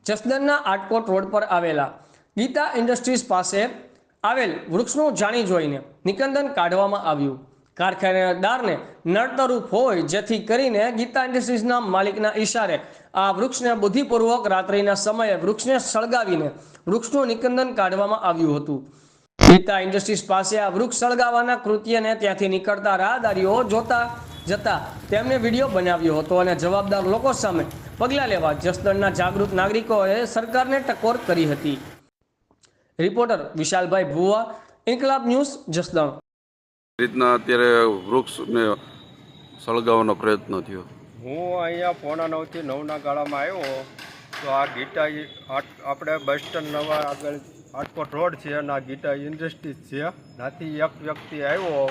જસદણના Atkot road પર આવેલા Gita industries પાસે આવેલ વૃક્ષનું જાણી જોઈને નિકંદન કાઢવામાં આવ્યું। કારખાનેદારને નડતરૂપ હોય જેથી કરીને ગીતા ઇન્ડસ્ટ્રીઝના માલિકના ઈશારે આ વૃક્ષને બુદ્ધિપૂર્વક રાત્રિના સમયે વૃક્ષને સળગાવીને વૃક્ષનું નિકંદન કાઢવામાં આવ્યું હતું। ગીતા ઇન્ડસ્ટ્રીઝ પાસે આ વૃક્ષ સળગાવવાના કૃત્યને ત્યાંથી નીકળતા રાહદારીઓ જોતા જતા તેમને વિડીયો બનાવ્યો હતો અને જવાબદાર લોકો સામે પગલાં લેવા જસદણના જાગૃત નાગરિકોએ સરકારને ટકોર કરી હતી। રિપોર્ટર વિશાલભાઈ ભુવા, ઇન્કલાબ ન્યૂઝ, જસદણ। રીતના અત્યારે વૃક્ષને સળગાવવાનો પ્રયત્ન થયો। હું અહીંયા 8:45 થી 9ના ગાળામાં આવ્યો તો આ ગીતા આપણે બસ સ્ટેન્ડ નવા આગળ આટકોટ રોડ છે અને આ ગીતા ઇન્ડસ્ટ્રીઝ છે। ત્યાંથી એક વ્યક્તિ આવ્યો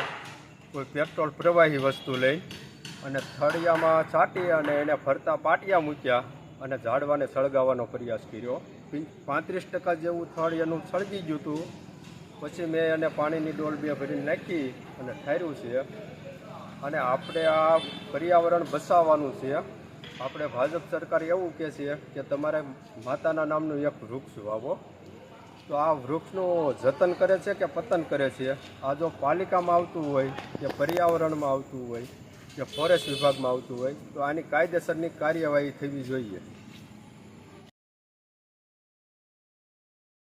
કોઈ પેટ્રોલ પ્રવાહી વસ્તુ લઈ અને થળિયામાં છાંટી અને એને ફરતા પાટિયા મૂક્યા અને ઝાડવાને સળગાવવાનો પ્રયાસ કર્યો। 35% જેવું થળ એનું સળગી ગયું હતું। પછી મેં એને પાણીની ડોલ 2 ભરીને નાખી અને ઠાર્યું છે। અને આપણે આ પર્યાવરણ બચાવવાનું છે। આપણે ભાજપ સરકાર એવું કહે છે કે તમારે માતાના નામનું એક વૃક્ષ વાવો, તો આ વૃક્ષનું જતન કરે છે કે પતન કરે છે? આ જો પાલિકામાં આવતું હોય કે પર્યાવરણમાં આવતું હોય કે ફોરેસ્ટ વિભાગમાં આવતું હોય તો આની કાયદેસરની કાર્યવાહી થવી જોઈએ।